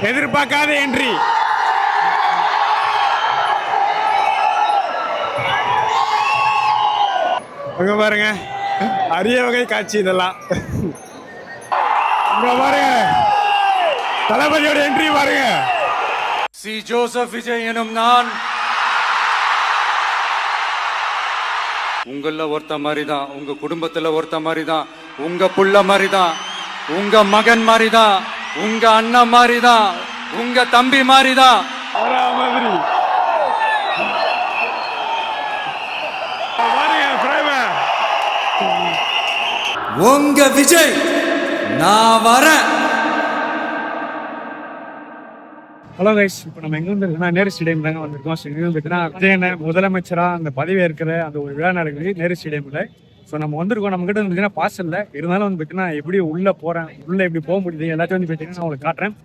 எதிர்பார்க்காத என்ட்ரி. அங்க பாருங்க, அரிய வகை காட்சி இதெல்லாம். இங்க பாருங்க, தளபதியோட என்ட்ரி பாருங்க. சி ஜோசப் விஜய் எனும் நான் உங்கள ஒருத்த மாதிரி தான், உங்க குடும்பத்துல ஒருத்த மாதிரி தான், உங்க புள்ள மாதிரி தான், உங்க மகன் மாதிரி தான், உங்க அண்ணன் மாதிரி தான், உங்க தம்பி மாதிரி தான். மாதிரி உங்க விஜய் நான் வரேன். ஹலோ கைஸ், இப்போ நம்ம எங்க வந்துருக்கோம்னா நேரு ஸ்டேடியம் தாங்க வந்திருக்கோம். ஸோ எங்கே வந்துட்டுனா விஜயனை முதலமைச்சராக அந்த பதவி ஏற்கிற அந்த ஒரு விழா நடக்குது நேரு ஸ்டேடியமில். ஸோ நம்ம வந்திருக்கோம். நம்ம கிட்ட வந்து பாஸ் இல்லை, இருந்தாலும் வந்து பார்த்தீங்கன்னா எப்படி உள்ளே போகிறேன், உள்ளே எப்படி போக முடியுது எல்லாத்தையும் வந்து பார்த்தீங்கன்னா நான் உங்களுக்கு காட்டுறேன்.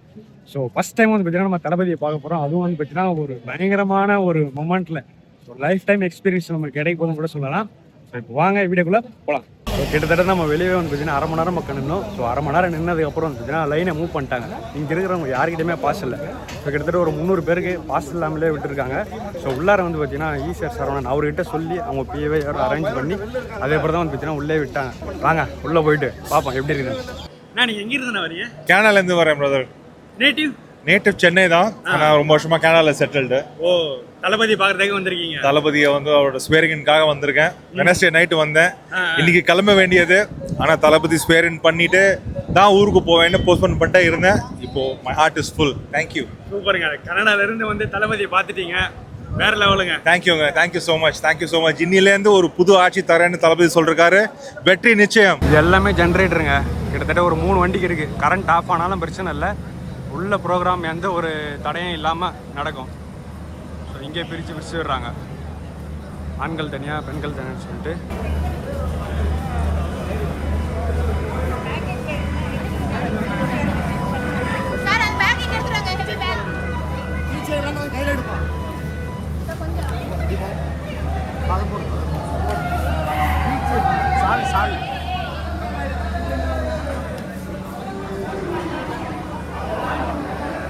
ஸோ ஃபஸ்ட் டைம் வந்து பார்த்தீங்கன்னா நம்ம தளபதியை பார்க்க போகிறோம். அதுவும் வந்து பார்த்தீங்கன்னா ஒரு பயங்கரமான ஒரு மொமெண்ட்டில் ஒரு லைஃப் டைம் எக்ஸ்பீரியன்ஸ் நமக்கு கிடைக்கும் கூட சொல்லலாம். ஸோ இப்போ வாங்க வீடியோக்குள்ளே போகலாம். ஸோ கிட்டத்தட்ட நம்ம வெளியே வந்து பார்த்தீங்கன்னா அரை மணி நேரம் மக்கள் நின்னோம். ஸோ அரை மணி நேரம் நின்னதுக்கப்புறம் வந்து பார்த்தீங்கன்னா லைனை மூவ் பண்ணிட்டாங்க. இங்கே இருக்கிறவங்க யாருக்கிட்டையுமே பாஸ் இல்லை. ஸோ கிட்டத்தட்ட ஒரு 300 பேருக்கு பாஸ் இல்லாமலே விட்டுருக்காங்க. ஸோ உள்ளார வந்து பார்த்தீங்கன்னா ஈஸியாக சரவணன் அவர்கிட்ட சொல்லி அவங்க பிஏவை அரேஞ்ச் பண்ணி அதே போல் தான் வந்து பார்த்தீங்கன்னா உள்ளே விட்டாங்க. வாங்க உள்ளே போயிட்டு பார்ப்போம் எப்படி இருக்குது. நீங்கள் எங்கே இருந்து வரீங்க? கேனலேருந்து வரேன் பிரதர். நேட்டிவ் சென்னை தான். நான் ரொம்ப வருஷமா கேனடால செட்டில்டு. ஓ, தளபதி பார்க்கறதுக்கு வந்திருக்கீங்க? தளபதியை வந்து அவரோட ஸ்வேரிங்காக வந்திருக்கேன். வெனஸ்டே நைட்டு வந்தேன். இன்னைக்கு கிளம்ப வேண்டியது, ஆனா தளபதி ஸ்வேரிங் பண்ணிட்டு தான் ஊருக்கு போவேன்னு போஸ்ட்போன் பண்ணிட்டே இருந்தேன். இப்போ my heart is full. Thank you. சூப்பருங்க. கனடால இருந்து வந்து தளபதியை பார்த்துட்டீங்க, வேற லெவலுங்க. தேங்க்யூங்க, thank you so much, thank you so much. இன்னிலேருந்து ஒரு புது ஆட்சி தரேன்னு தளபதி சொல்றாரு. வெற்றி நிச்சயம். இது எல்லாமே ஜென்ரேட்டருங்க. கிட்டத்தட்ட ஒரு 3 வண்டிக்கு இருக்கு. கரண்ட் ஆஃப் ஆனாலும் பிரச்சனை இல்லை, உள்ள ப்ரோக்ராம் எந்த ஒரு தடையும் இல்லாமல் நடக்கும். ஸோ இங்கே பிரித்து விடுறாங்க, ஆண்கள் தனியாக பெண்கள் தனியான்னு சொல்லிட்டு. சாரி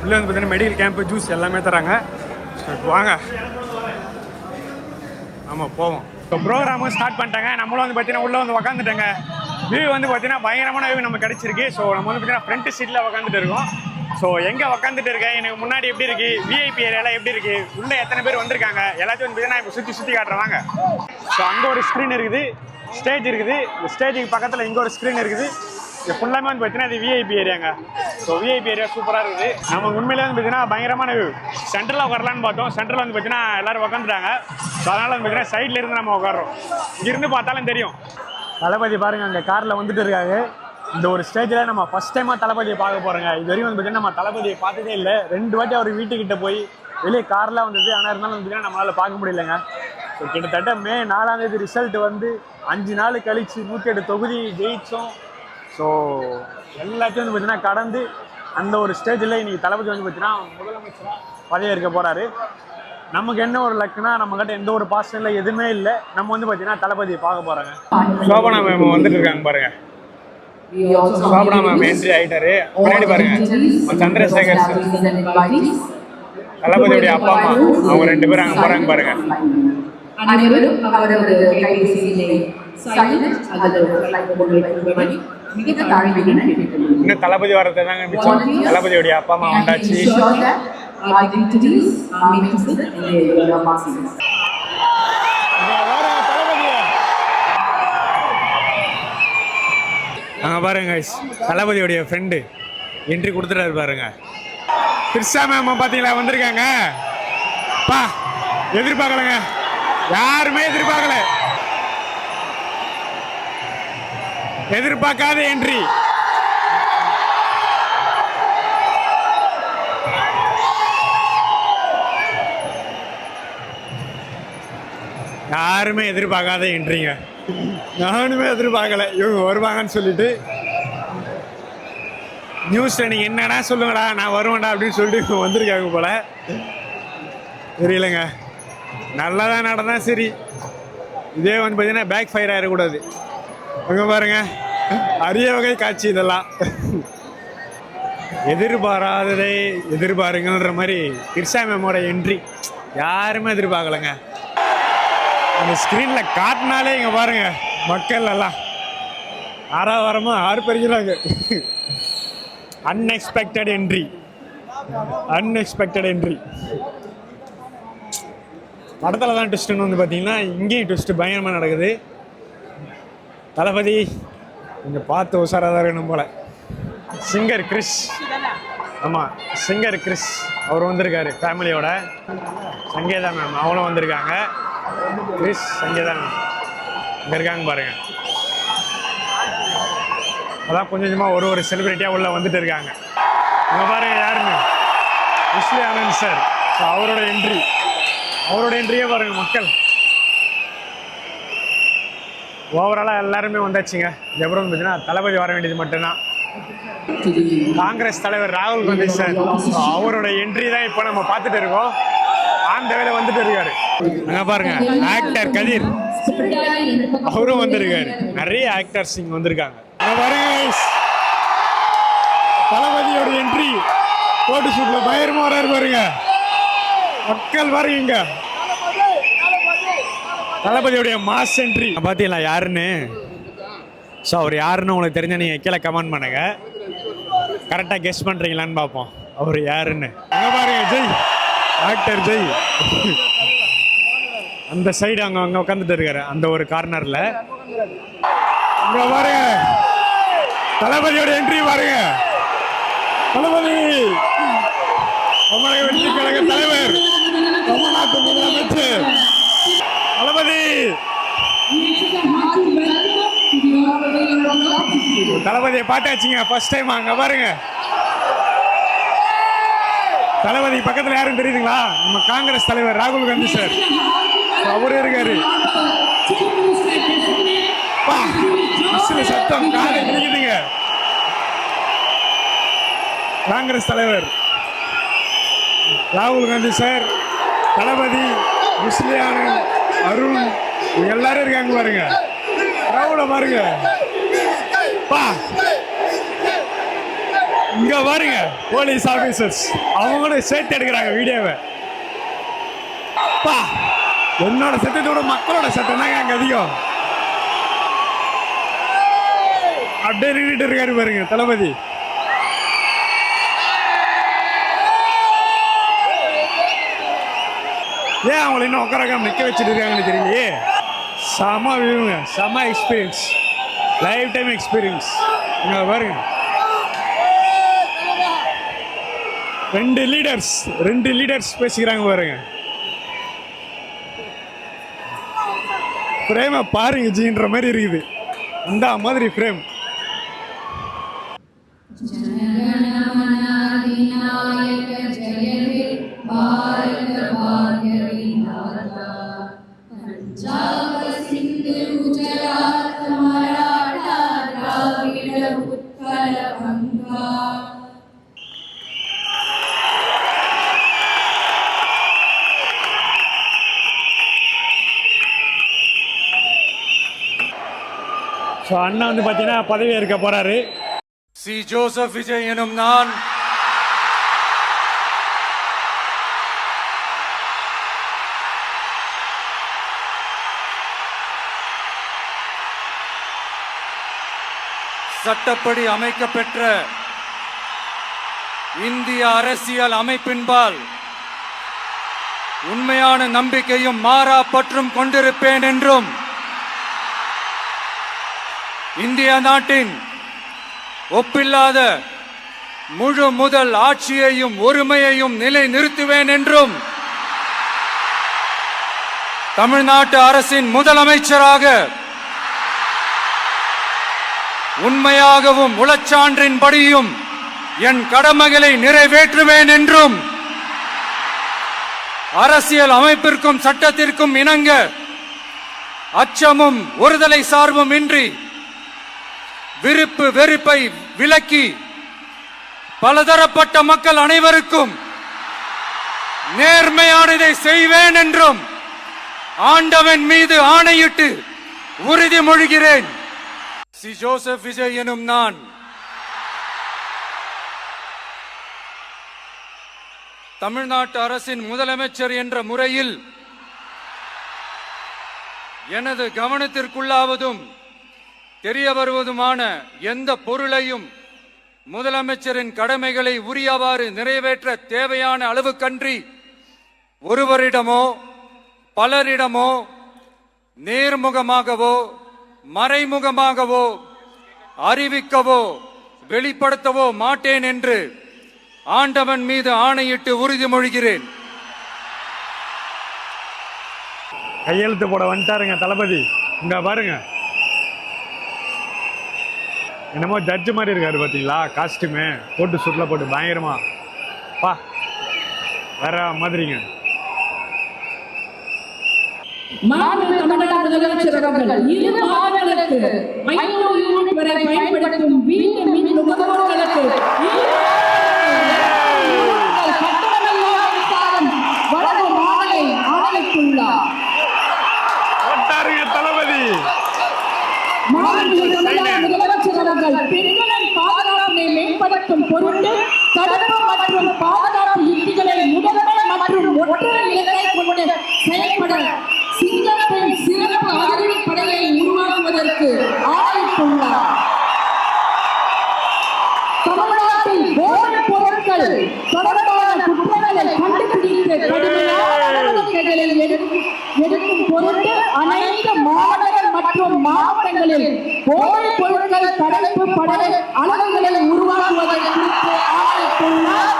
இல்லை வந்து பார்த்தீங்கன்னா மெடிக்கல் கேம்ப்பு, ஜூஸ் எல்லாமே தராங்க. வாங்க ஆமாம் போவோம். இப்போ ப்ரோக்ராமும் ஸ்டார்ட் பண்ணிட்டாங்க. நம்மளும் வந்து பார்த்தீங்கன்னா உள்ளே வந்து உக்காந்துட்டாங்க. வியூ வந்து பார்த்தீங்கன்னா பயங்கரமான வியூ நமக்கு கிடச்சிருக்கு. ஸோ நம்ம வந்து பார்த்தீங்கன்னா ஃப்ரண்ட் சீட்டில் உக்காந்துட்டு இருக்கோம். ஸோ எங்கே உக்காந்துட்டு இருக்கேன், எனக்கு முன்னாடி எப்படி இருக்குது, விஐபி ஏரியாவில் எப்படி இருக்குது, உள்ளே எத்தனை பேர் வந்திருக்காங்க எல்லாத்தையும் வந்து பார்த்தீங்கன்னா இப்போ சுற்றி காட்டுறாங்க. ஸோ அங்கே ஒரு ஸ்க்ரீன் இருக்குது, ஸ்டேஜ் இருக்குது. இந்த ஸ்டேஜுக்கு பக்கத்தில் இங்கே ஒரு ஸ்க்ரீன் இருக்குது. இது ஃபுல்லாமே வந்து பார்த்தீங்கன்னா இது விஐபி ஏரியாங்க. ஸோ விஐபி ஏரியா சூப்பராக இருக்குது. நம்ம உண்மையிலே வந்து பார்த்தீங்கன்னா பயங்கரமான வியூ. சென்டரில் உட்காரலான்னு பார்த்தோம், சென்டரில் வந்து பார்த்தீங்கன்னா எல்லோரும் உட்காந்துட்டாங்க. ஸோ அதனால் வந்து பார்த்தீங்கன்னா சைடில் இருந்து நம்ம உட்காரோம். இங்கிருந்து பார்த்தாலும் தெரியும். தளபதி பாருங்கள், அந்த காரில் வந்துட்டு இருக்காங்க. இந்த ஒரு ஸ்டேஜில் நம்ம ஃபஸ்ட் டைமாக தளபதியை பார்க்க போகிறோங்க. இது வரையும் வந்து பார்த்தீங்கன்னா நம்ம தளபதியை பார்த்ததே இல்லை. 2 வாட்டி அவர் வீட்டுக்கிட்ட போய் வெளியே காரில் வந்தது. ஆனால் இருந்தாலும் வந்து பார்த்தீங்கன்னா நம்மளால் பார்க்க முடியலைங்க. ஸோ கிட்டத்தட்ட மே 4ஆம் தேதி ரிசல்ட் வந்து 5 நாள் கழித்து 108 தொகுதி ஜெயித்தோம். ஸோ எல்லாத்தையும் வந்து பார்த்தீங்கன்னா கடந்து அந்த ஒரு ஸ்டேஜில் இன்றைக்கி தளபதி வந்து பார்த்தீங்கன்னா முதலமைச்சராக பதவியேற்க போகிறாரு. நமக்கு என்ன ஒரு லக்குனா, நம்மக்கிட்ட எந்த ஒரு பாசம் இல்லை, எதுவுமே இல்லை. நம்ம வந்து பார்த்தீங்கன்னா தளபதியை பார்க்க போகிறாங்க. சோபனா மேம் வந்துட்டு இருக்காங்க பாருங்க. சோபனா மேம் என்ட்ரி ஆகிட்டாரு. முன்னாடி பாருங்க சந்திரசேகர் சார், தளபதியுடைய அப்பா அம்மா, அவங்க 2 பேரும் அங்கே போகிறாங்க பாருங்க. இன்னும் தளபதி வரது தாங்க மிச்சம். தளபதியுடைய அப்பா அம்மா வந்தாச்சு. அங்கே பாருங்க தளபதியுடைய ஃப்ரெண்டு என்ட்ரி கொடுத்துட்டாரு பாருங்க. திரிஷா மேம் பார்த்தீங்களா வந்திருக்காங்க. பா எதிர்பார்க்கலங்க, யாருமே எதிர்பார்க்கல. எதிர்பார்க்காத என்ட்ரி. யாருமே எதிர்பார்க்காத என்ட்ரிங்க. நானுமே எதிர்பார்க்கல இவங்க வருவாங்கன்னு சொல்லிட்டு. நியூஸ்ல நீங்க என்னடா சொல்லுங்கடா, நான் வருவேன்டா அப்படின்னு சொல்லிட்டு இவங்க வந்திருக்காங்க போல. தெரியலங்க, நல்லதான் நடந்தா சரி. இதே வந்து பார்த்தீங்கன்னா பேக் ஃபயர் ஆகிடக்கூடாது. அங்கே பாருங்க, அரிய வகை காட்சி இதெல்லாம். எதிர்பாராததை எதிர்பாருங்கன்ற மாதிரி திரிஷா மேமோட என்ட்ரி யாருமே எதிர்பார்க்கலங்க. அந்த ஸ்க்ரீனில் காட்டினாலே இங்கே பாருங்க மக்கள் எல்லாம் ஆறாவாரமாக ஆர்ப்பரிக்கிறாங்க. Unexpected entry. படத்தில் தான் ட்விஸ்ட்டுன்னு வந்து பார்த்தீங்கன்னா இங்கேயும் ட்விஸ்ட்டு பயங்கரமாக நடக்குது. தளபதி கொஞ்சம் பார்த்து உஷாராக தான் இருக்கணும் போல். சிங்கர் கிறிஸ், ஆமாம் சிங்கர் கிறிஸ் அவர் வந்திருக்காரு ஃபேமிலியோட. சங்கீதா மேம் அவங்களும் வந்திருக்காங்க. கிறிஸ், சங்கீதா மேம் இங்கே இருக்காங்க பாருங்கள். அதான் கொஞ்சம் கொஞ்சமாக ஒரு செலிபிரிட்டியாக உள்ளே வந்துட்டு இருக்காங்க. இங்கே பாருங்க யாருன்னு, விஸ்லி ஆனந்த் சார். ஸோ அவரோட என்ட்ரியே பாருங்க மக்கள். ஓவராலாக எல்லாருமே வந்தாச்சுங்க. அப்புறம் பார்த்தீங்கன்னா தளபதி வர வேண்டியது மட்டும்தான். காங்கிரஸ் தலைவர் ராகுல் காந்தி சார், அவரோட என்ட்ரி தான் இப்போ நம்ம பார்த்துட்டு இருக்கோம். அந்த வேலை வந்துட்டு இருக்காரு. அங்கே பாருங்க ஆக்டர் கதிர் அவரும் வந்திருக்காரு. நிறைய ஆக்டர்ஸ் இங்கே வந்திருக்காங்க. தளபதியோட என்ட்ரி போட்டு ஷூட்ல பயங்கரமா வராரு பாருங்க மக்கள். பாருங்க தளபதியோடைய மாஸ் என்ட்ரி பார்த்தீங்களா யாருன்னு. ஸோ அவர் யாருன்னு உங்களுக்கு தெரிஞ்ச நீங்கள் கீழே கமெண்ட் பண்ணுங்க. கரெக்டாக கெஸ் பண்ணுறீங்களான்னு பார்ப்போம் அவர் யாருன்னு. அங்கே பாருங்க ஜெய், ஆக்டர் ஜெய் அந்த சைடு அங்கே உட்காந்துட்டு இருக்காரு அந்த ஒரு கார்னரில். இங்கே பாருங்க தளபதியோட என்ட்ரி பாருங்க. தளபதி தமிழக வெற்றி கழக தலைவர், தமிழ்நாட்டு முதலமைச்சர் தளபதி. தளபதியை பார்த்தாச்சுங்க ஃபர்ஸ்ட் டைம். அங்க பாருங்க தளபதி பக்கத்துல யாரும் தெரியுதுங்களா? நம்ம காங்கிரஸ் தலைவர் ராகுல் காந்தி சார் அவரு இருக்காரு. சத்தம் காலை கிழிக்குதுங்க. காங்கிரஸ் தலைவர் ராகுல் காந்தி சார், தளபதி, விஸ்லி ஆனந்த், அருண் எல்லாரும் இருக்காங்க பாருங்க. ராகுல பாருங்க இங்க பாருங்க போலீஸ் ஆபீசர்ஸ் அவங்களும் சேர்த்து எடுக்கிறாங்க வீடியோவை. என்னோட சத்தத்தோட மக்களோட சத்தம் தாங்க அங்க அதிகம். அப்படியே நின்றுட்டு இருக்காரு பாருங்க தளபதி. ஏன் அவங்களை இன்னும் உட்காராம நிற்க வச்சுட்டு இருக்காங்கன்னு தெரியலையே. செம வியூங்க, செம எக்ஸ்பீரியன்ஸ், லைஃப் டைம் எக்ஸ்பீரியன்ஸ். இங்க பாருங்க ரெண்டு லீடர்ஸ் பேசிக்கிறாங்க பாருங்க. பிரேம பாருங்க ஜீன்ற மாதிரி இருக்குது அந்த மாதிரி பிரேம். அண்ணா வந்து பாத்தீங்கன்னா பதவி ஏற்க போறாரு. சி ஜோசப் விஜய் எனும் நான் சட்டப்படி அமைக்கப்பெற்ற இந்திய அரசியல் அமைப்பின்பால் உண்மையான நம்பிக்கையும் மாறா பற்றும் கொண்டிருப்பேன் என்றும் இந்திய நாட்டின் ஒப்பில்லாத முழு முதல் ஆட்சியையும் ஒருமையையும் நிலை நிறுத்துவேன் என்றும் தமிழ்நாட்டு அரசின் முதலமைச்சராக உண்மையாகவும் உளச்சான்றின்படியும் என் கடமைகளை நிறைவேற்றுவேன் என்றும் அரசியல் அமைப்பிற்கும் சட்டத்திற்கும் இணங்க அச்சமும் ஒருதலை சார்பும் இன்றி விருப்பு வெறுப்பை விலக்கி பலதரப்பட்ட மக்கள் அனைவருக்கும் நேர்மையானதை செய்வேன் என்றும் ஆண்டவன் மீது ஆணையிட்டு உறுதிமொழிகிறேன். சி ஜோசப் விஜய் எனும் நான் தமிழ்நாட்டு அரசின் முதலமைச்சர் என்ற முறையில் எனது கவனத்திற்குள்ளாவதும் தெரிய வருவதுமான எந்த பொருளையும் முதலமைச்சரின் கடமைகளை உரியவாறு நிறைவேற்ற தேவையான அளவுக்கன்றி ஒருவரிடமோ பலரிடமோ நேர்முகமாகவோ மறைமுகமாகவோ அறிவிக்கவோ வெளிப்படுத்தவோ மாட்டேன் என்று ஆண்டவன் மீது ஆணையிட்டு உறுதிமொழிகிறேன். கையெழுத்து போட வந்துட்டாருங்க தளபதி. இங்க பாருங்க, என்னமோ ஜட்ஜு மாதிரி இருக்காரு பாத்தீங்களா? காஸ்டியூமு போட்டு சுட்ல போட்டு பயங்கரமா பா வேற மாதிரிங்க. மாநில தமிழ்நாடு முதலமைச்சர் அவர்கள் 2 மாதங்களுக்கு 500 யூனிட் வரை பயன்படுத்தும் வீட்டு மின் நுகர்வோர்களுக்கு வழங்கும் ஆணையை ஆணையிட்டுள்ளார். தளபதி மாநில தமிழ்நாடு முதலமைச்சர் அவர்கள் பெண்களின் பாதுகாப்பினை மேம்படுத்தும் பொருட்டு தடுப்பு மற்றும் பாதுகாப்பு யுக்திகளை முதன்மை மற்றும் ஒற்றை இலக்கை கொண்டு செயல்பட சிங்கப்பெண் சிறப்பு அதிரடி படையை உருவாக்குவதற்கு ஆணையிட்டுள்ளார். தமிழ்நாட்டில் போதைப் பொருட்கள் தொடர்பான குற்றங்களை கண்டுபிடித்து கடுமையான நடவடிக்கைகளை எடுக்கும் பொருட்டு அனைத்து மாநகர் மற்றும் மாவட்டங்களில் போதைப் பொருட்கள் தடுப்பு படை அலகுகளை உருவாக்குவதற்கு ஆணையிட்டுள்ளார்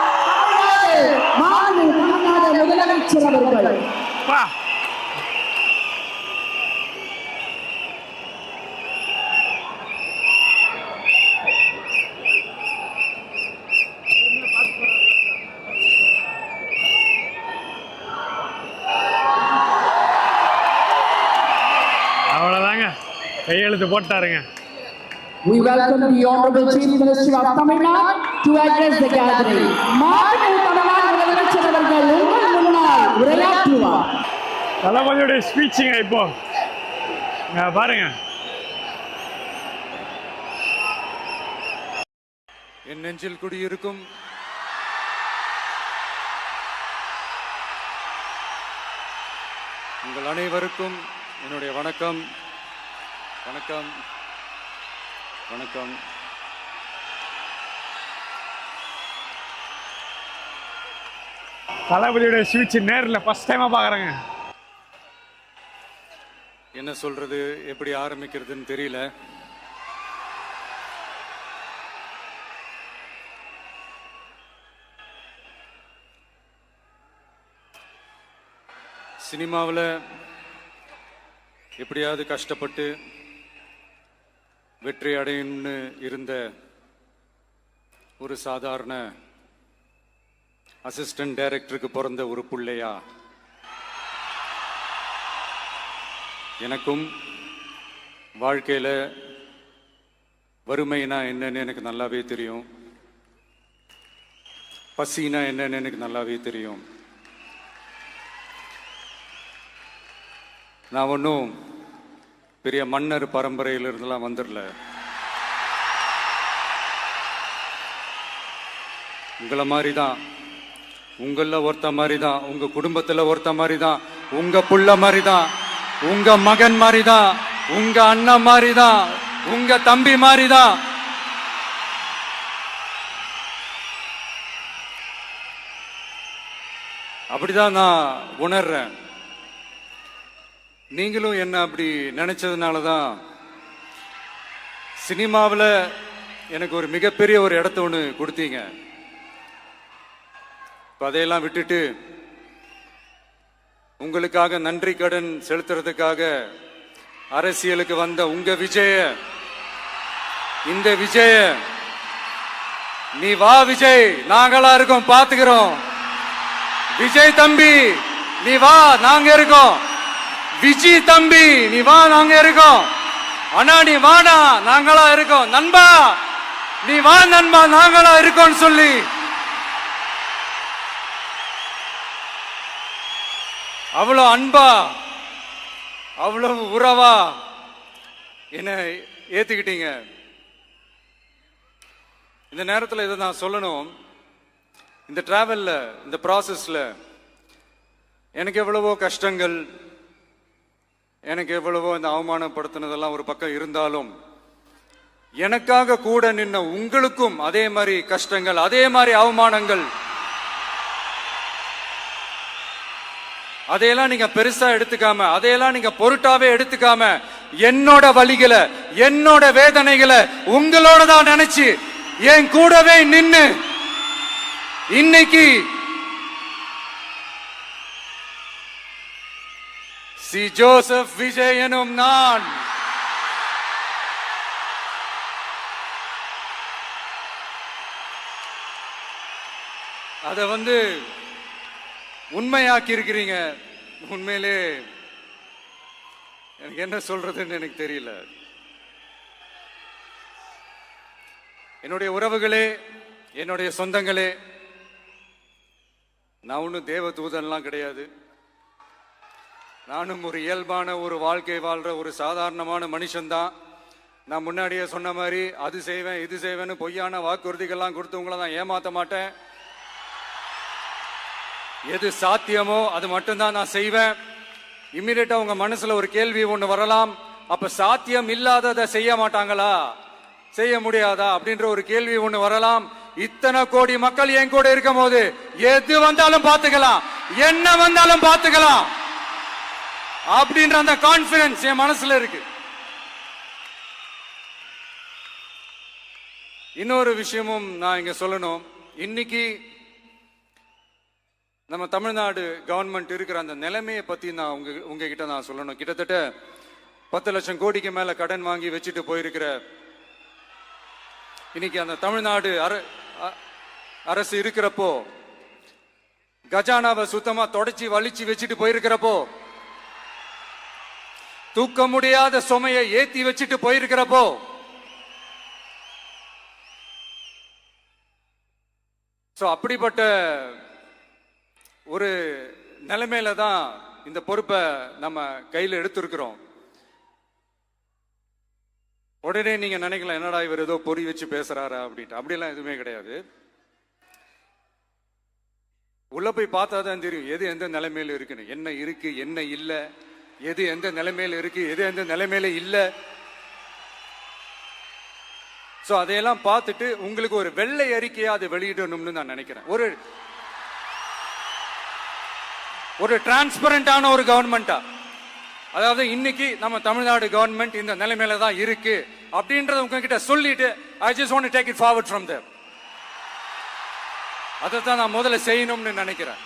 தமிழ்நாடு முதலமைச்சர் அவர்கள். அவ்வளவுதாங்க, கையெழுத்து போட்டாருங்க. We welcome the Honorable Chief Minister of Tamil Nadu to address the gathering. மாநில தமிழ்நாடு முதலமைச்சர் அவர்கள் உங்கள் முன்னால் உரையாற்றுவார். தளபதியுடைய ஸ்பீச்சுங்க. இப்போ பாருங்க, என் நெஞ்சில் குடியிருக்கும் உங்கள் அனைவருக்கும் என்னுடைய வணக்கம். வணக்கம் வணக்கம். தளபதியுடைய ஸ்பீச் நேரில் ஃபர்ஸ்ட் டைமா பாக்குறேங்க. என்ன சொல்றது, எப்படி ஆரம்பிக்கிறதுன்னு தெரியல. சினிமாவில் எப்படியாவது கஷ்டப்பட்டு வெற்றி அடையணும்னு இருந்த ஒரு சாதாரண அசிஸ்டன்ட் டைரக்டருக்கு பிறந்த ஒரு பிள்ளையா எனக்கும் வாழ்க்கையில் வறுமைனா என்னன்னு எனக்கு நல்லாவே தெரியும், பசினா என்னன்னு எனக்கு நல்லாவே தெரியும். நான் ஒன்றும் பெரிய மன்னர் பரம்பரையிலிருந்துலாம் வந்துடல. உங்களை மாதிரி தான், உங்களில் ஒருத்த மாதிரி தான், உங்கள் குடும்பத்தில் ஒருத்த மாதிரி தான், உங்கள் புள்ள மாதிரி தான், உங்கள் மகன் மாதிரி தான், உங்கள் அண்ணன் மாதிரி தான், உங்கள் தம்பி மாதிரி தான். அப்படிதான் நான் உணர்றேன். நீங்களும் என்ன அப்படி நினைச்சதுனால தான் சினிமாவில் எனக்கு ஒரு மிகப்பெரிய ஒரு இடத்த ஒன்று கொடுத்தீங்க. இப்போ அதையெல்லாம் விட்டுட்டு உங்களுக்காக நன்றி கடன் செலுத்துறதுக்காக அரசியலுக்கு வந்த உங்க விஜய, இந்த விஜய, நீ வா விஜய், நாங்களா இருக்கோம், பாத்துக்கிறோம். விஜய் தம்பி நீ வா, நாங்க இருக்கோம். விஜி தம்பி நீ வா, நாங்க இருக்கோம். அண்ணா நீ வாடா, நாங்களா இருக்கோம். நண்பா நீ வா நண்பா, நாங்களா இருக்கோம் சொல்லி அவ்வளவு அன்பா அவ்வளவு உறவா என்ன ஏத்துக்கிட்டீங்க. இந்த நேரத்தில் இதை நான் சொல்லணும். இந்த டிராவல்ல, இந்த ப்ராசஸ்ல எனக்கு எவ்வளவோ கஷ்டங்கள், எனக்கு எவ்வளவோ இந்த அவமானப்படுத்தினதெல்லாம் ஒரு பக்கம் இருந்தாலும், எனக்காக கூட நின்ன உங்களுக்கும் அதே மாதிரி கஷ்டங்கள், அதே மாதிரி அவமானங்கள், அதையெல்லாம் நீங்க பெருசா எடுத்துக்காம, அதையெல்லாம் நீங்க பொருட்டாவே எடுத்துக்காம, என்னோட வலிகளை, என்னோட வேதனைகளை உங்களோட தான் நினைச்சு என் கூடவே நின்னு இன்னைக்கு சி ஜோசப் விஜய் எனும் நான் அத உண்மையாக்கி இருக்கிறீங்க. உண்மையிலே எனக்கு என்ன சொல்றதுன்னு எனக்கு தெரியல. என்னுடைய உறவுகளே, என்னுடைய சொந்தங்களே, நான் ஒன்றும் தேவ தூதன்லாம் கிடையாது. நானும் ஒரு இயல்பான ஒரு வாழ்க்கை வாழ்ற ஒரு சாதாரணமான மனுஷன்தான். நான் முன்னாடியே சொன்ன மாதிரி அது செய்வேன் இது செய்வேன்னு பொய்யான வாக்குறுதிகள்லாம் கொடுத்தவங்கள நான் ஏமாத்த மாட்டேன். எது சாத்தியமோ அது மட்டும்தான் நான் செய்வேன். இம்மிடியட்டா உங்க மனசுல ஒரு கேள்வி ஒண்ணு வரலாம், அப்ப சாத்தியம் இல்லாததை செய்ய மாட்டாங்களா, செய்ய முடியாதா அப்படின்ற ஒரு கேள்வி ஒண்ணு வரலாம். இத்தனை கோடி மக்கள் என் கூட இருக்கும் போது எது வந்தாலும் பாத்துக்கலாம், என்ன வந்தாலும் பாத்துக்கலாம் அப்படின்ற அந்த கான்பிடன்ஸ் என் மனசுல இருக்கு. இன்னொரு விஷயமும் நான் இங்க சொல்லணும். இன்னைக்கு நம்ம தமிழ்நாடு கவர்மெண்ட் இருக்கிற அந்த நிலைமையை பத்தி நான் உங்ககிட்ட நான் சொல்லணும். கிட்டத்தட்ட 10 லட்சம் கோடிக்கு மேல கடன் வாங்கி வச்சுட்டு போயிருக்கிற இன்னைக்கு அந்த தமிழ்நாடு அரசு இருக்கிறப்போ, கஜானாவை சுத்தமா தொடச்சி வலிச்சு வச்சுட்டு போயிருக்கிறப்போ, தூக்க முடியாத சுமையை ஏத்தி வச்சுட்டு போயிருக்கிறப்போ, அப்படிப்பட்ட ஒரு நிலைமையில தான் இந்த பொறுப்பை நம்ம கையில் எடுத்திருக்கிறோம். உடனே நீங்க நினைக்கலாம், என்னடா இவர் ஏதோ பொறி வச்சு பேசுறாரா அப்படின்ட்டு. அப்படிலாம் எதுவுமே கிடையாது. உள்ள போய் பார்த்தா தான் தெரியும் எது எந்த நிலைமையில இருக்குன்னு, என்ன இருக்கு என்ன இல்லை, எது எந்த நிலைமையில இருக்கு எது எந்த நிலைமையில இல்லை. சோ அதையெல்லாம் பார்த்துட்டு உங்களுக்கு ஒரு வெள்ளை அறிக்கையா அதை வெளியிடணும்னு நான் நினைக்கிறேன். ஒரு டிரான்ஸ்பரண்டான ஒரு கவர்மெண்டா, அதாவது இன்னைக்கு நம்ம தமிழ்நாடு கவர்மெண்ட் இந்த நிலைமையில தான் இருக்கு அப்படின்றத உங்ககிட்ட சொல்லிட்டு I just want to take it forward from there. அதைத்தான் நான் முதல்ல செய்யணும்னு நினைக்கிறேன்.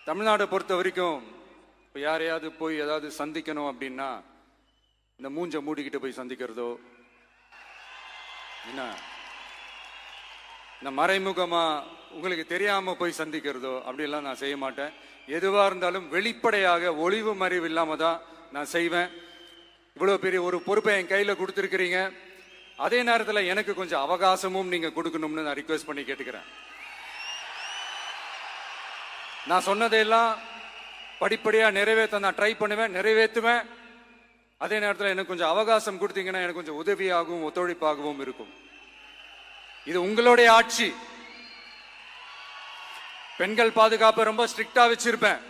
தமிழ்நாடை பொறுத்த வரைக்கும் இப்போ யாரையாவது போய் ஏதாவது சந்திக்கணும் அப்படின்னா இந்த மூஞ்ச மூடிக்கிட்டு போய் சந்திக்கிறதோ, என்ன இந்த மறைமுகமா உங்களுக்கு தெரியாம போய் சந்திக்கிறதோ அப்படியெல்லாம் நான் செய்ய மாட்டேன். எதுவா இருந்தாலும் வெளிப்படையாக ஒளிவு மறைவு இல்லாம தான் நான் செய்வேன். இவ்வளவு பெரிய ஒரு பொறுப்பை என் கையில கொடுத்துருக்கிறீங்க. அதே நேரத்தில் எனக்கு கொஞ்சம் அவகாசமும் நீங்க கொடுக்கணும்னு நான் ரிக்வெஸ்ட் பண்ணி கேட்டுக்கிறேன். நான் சொன்னதையெல்லாம் படிப்படியா நிறைவேற்ற நான் ட்ரை பண்ணுவேன், நிறைவேற்றுவேன். அதே நேரத்தில் எனக்கு கொஞ்சம் அவகாசம் கொடுத்தீங்கன்னா எனக்கு கொஞ்சம் உதவியாகவும் ஒத்துழைப்பாகவும் இருக்கும். இது உங்களுடைய ஆட்சி. பெண்கள் பாதுகாப்பை ரொம்ப ஸ்ட்ரிக்டா வச்சிருப்பேன்.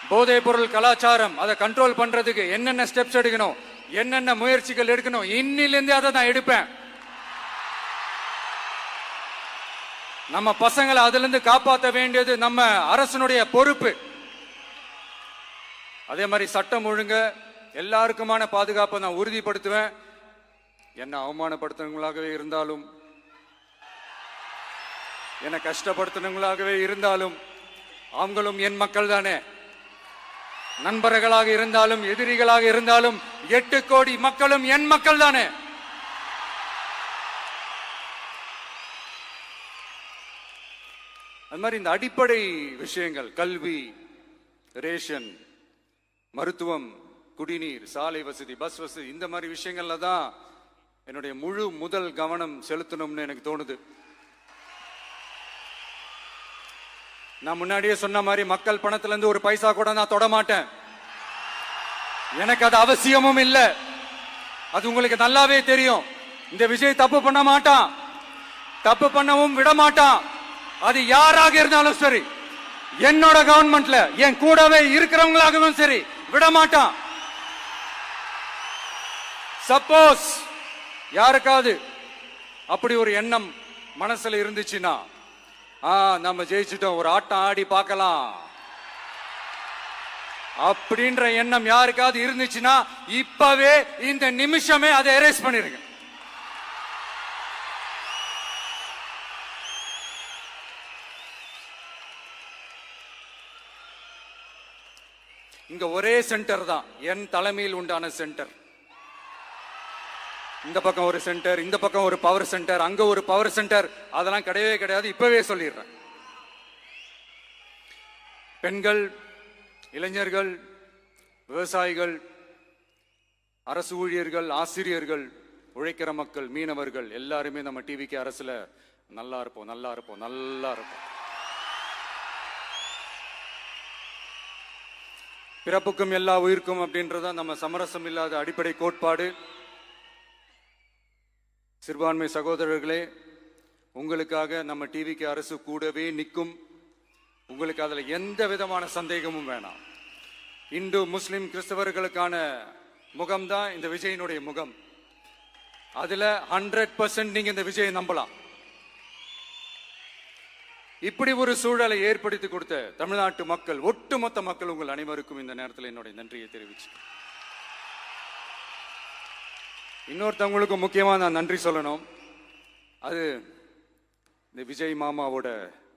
போதைப் பொருள் கலாச்சாரம் அதை கண்ட்ரோல் பண்றதுக்கு என்னென்ன ஸ்டெப்ஸ் எடுக்கணும், என்னென்ன முயற்சிகள் எடுக்கணும், இன்னிலிருந்து அதை நான் எடுப்பேன். நம்ம பசங்களை அதுல இருந்து காப்பாற்ற வேண்டியது நம்ம அரசனுடைய பொறுப்பு. அதே மாதிரி சட்டம் ஒழுங்கு எல்லாருக்குமான பாதுகாப்பை நான் உறுதிப்படுத்துவேன். என்ன அவமானப்படுத்துறவங்களாகவே இருந்தாலும், என்ன கஷ்டப்படுத்துறவங்களாகவே இருந்தாலும், அவங்களும் என் மக்கள் தானே. நண்பர்களாக இருந்தாலும் எதிரிகளாக இருந்தாலும் 8 கோடி மக்களும் என் மக்கள் தானே. அது மாதிரி இந்த அடிப்படை விஷயங்கள், கல்வி, ரேஷன், மருத்துவம், குடிநீர், சாலை வசதி, பஸ் வசதி, இந்த மாதிரி விஷயங்கள்ல தான் என்னுடைய முழு முதல் கவனம் செலுத்தணும்னு எனக்கு தோணுது. நான் முன்னாடியே சொன்ன மாதிரி மக்கள் பணத்துல இருந்து ஒரு பைசா கூட நான் தொட மாட்டேன். எனக்கு அது அவசியமும் இல்லை. அது உங்களுக்கு நல்லாவே தெரியும். இந்த விஜய் தப்பு பண்ண மாட்டான், தப்பு பண்ணவும் விட மாட்டான். அது யாராக இருந்தாலும் சரி, என்னோட கவர்மெண்ட்ல என் கூடவே இருக்கிறவங்களாகவும் சரி விட மாட்டான். சப்போஸ் யாருக்காவது அப்படி ஒரு எண்ணம் மனசுல இருந்துச்சுன்னா, நம்ம ஜெயிச்சுட்டோம், ஒரு ஆட்டம் ஆடி பார்க்கலாம் அப்படின்ற எண்ணம் யாருக்காவது இருந்துச்சுன்னா இப்பவே இந்த நிமிஷமே அதை எரேஸ் பண்ணிருங்க. இங்க ஒரே சென்டர் தான், என் தலைமையில் உண்டான சென்டர். இந்த பக்கம் ஒரு சென்டர், இந்த பக்கம் ஒரு பவர் சென்டர், அங்க ஒரு பவர் சென்டர், அதெல்லாம் கிடையவே கிடையாது. இப்பவே சொல்லிடுறேன். பெண்கள், இளைஞர்கள், விவசாயிகள், அரசு ஊழியர்கள், ஆசிரியர்கள், உழைக்கிற மக்கள், மீனவர்கள் எல்லாருமே நம்ம டிவிக்கு அரசுல நல்லா இருப்போம், நல்லா இருப்போம், நல்லா இருப்போம். பிறப்புக்கும் எல்லா உயிர்க்கும் அப்படின்றத நம்ம சமரசம் இல்லாத அடிப்படை கோட்பாடு. சிறுபான்மை சகோதரர்களே, உங்களுக்காக நம்ம டிவிக்கு அரசு கூடவே நிற்கும். உங்களுக்கு அதுல எந்த விதமான சந்தேகமும் வேணாம். இந்து, முஸ்லிம், கிறிஸ்தவர்களுக்கான முகம்தான் இந்த விஜயனுடைய முகம். அதுல 100% நீங்க இந்த விஜயை நம்பலாம். இப்படி ஒரு சூழலை ஏற்படுத்தி கொடுத்த தமிழ்நாட்டு மக்கள், ஒட்டுமொத்த மக்கள், உங்கள் அனைவருக்கும் இந்த நேரத்தில் என்னுடைய நன்றியை தெரிவிச்சு, இன்னொருத்தவங்களுக்கும் முக்கியமா நான் நன்றி சொல்லணும். அது இந்த விஜய் மாமாவோட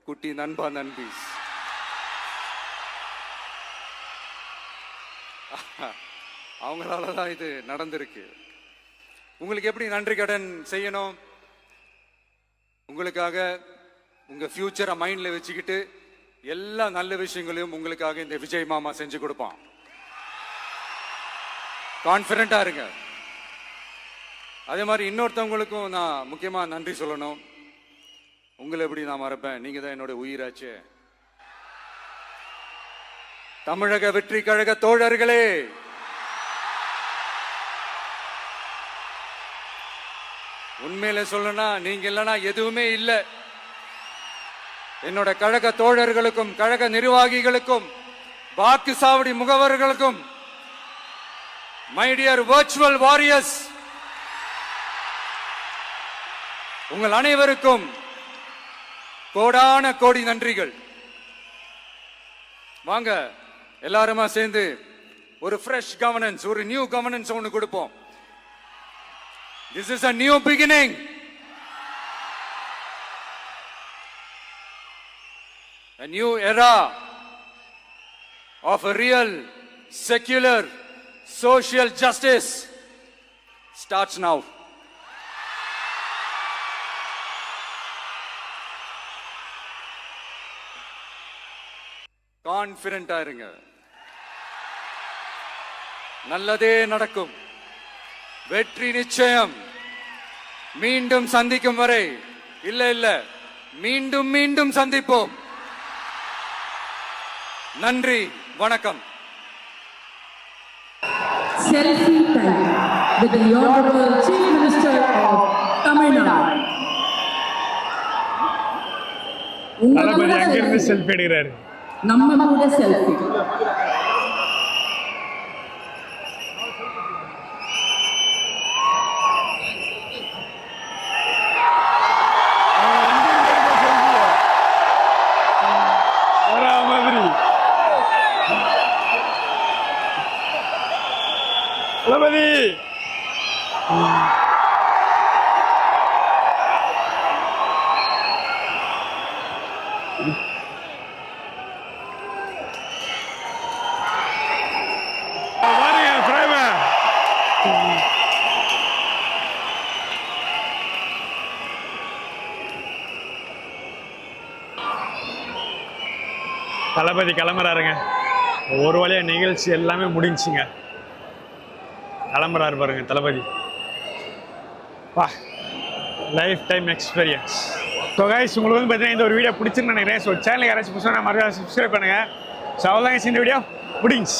குட்டி நண்பா நண்பி. அவங்களாலதான் இது நடந்திருக்கு. உங்களுக்கு எப்படி நன்றி கடன் செய்யணும்? உங்களுக்காக உங்க ஃபியூச்சரை மைண்ட்ல வச்சுக்கிட்டு எல்லா நல்ல விஷயங்களையும் உங்களுக்காக இந்த விஜய் மாமா செஞ்சு கொடுப்பான். கான்பிடண்டா இருங்க. அதே மாதிரி இன்னொருத்தவங்களுக்கும் நான் முக்கியமா நன்றி சொல்லணும். உங்களை எப்படி நான் மறப்பேன்? நீங்க தான் என்னோட உயிராச்சு. தமிழக வெற்றி கழக தோழர்களே, உண்மையில சொல்லனா நீங்க இல்லைன்னா எதுவுமே இல்லை. என்னோட கழக தோழர்களுக்கும், கழக நிர்வாகிகளுக்கும், வாக்கு சாவடி முகவர்களுக்கும், மை டியர் வர்ச்சுவல் வாரியர்ஸ், உங்கள் அனைவருக்கும் கோடான கோடி நன்றிகள். வாங்க எல்லாருமா சேர்ந்து ஒரு ஃப்ரெஷ் கவர்னன்ஸ், ஒரு நியூ கவர்னன்ஸ் ஒன்று கொடுப்போம். This is a new beginning. A new era of a real, secular, social justice starts now. கான்பிடண்டா இருங்க. நல்லதே நடக்கும். வெற்றி நிச்சயம். மீண்டும் சந்திக்கும் வரை இல்ல மீண்டும் மீண்டும் சந்திப்போம். நன்றி, வணக்கம். Selfie time with the Honorable Chief Minister of Tamil Nadu. தளபதி அங்கிருந்து செல்ஃபி எடுக்கிறாரு. நம்ம கூட செல்ஃபி. தளபதி தளபதி கிளம்புறாருங்க. ஒரு வழியா நிகழ்ச்சி எல்லாமே முடிஞ்சுங்க. கிளம்புறாரு பாருங்க தளபதி. வா, life time experience. So guys, உங்களுக்கு வந்து பார்த்தீங்கன்னா இந்த ஒரு வீடியோ பிடிச்சிருன்னு நினைக்கிறேன். ஸோ சேனலுக்கு யாராச்சும் புதுசாக மறுபடியும் சப்ஸ்கிரைப் பண்ணுங்கள். ஸோ அவ்வளோதாங்க, இந்த வீடியோ முடிஞ்சு.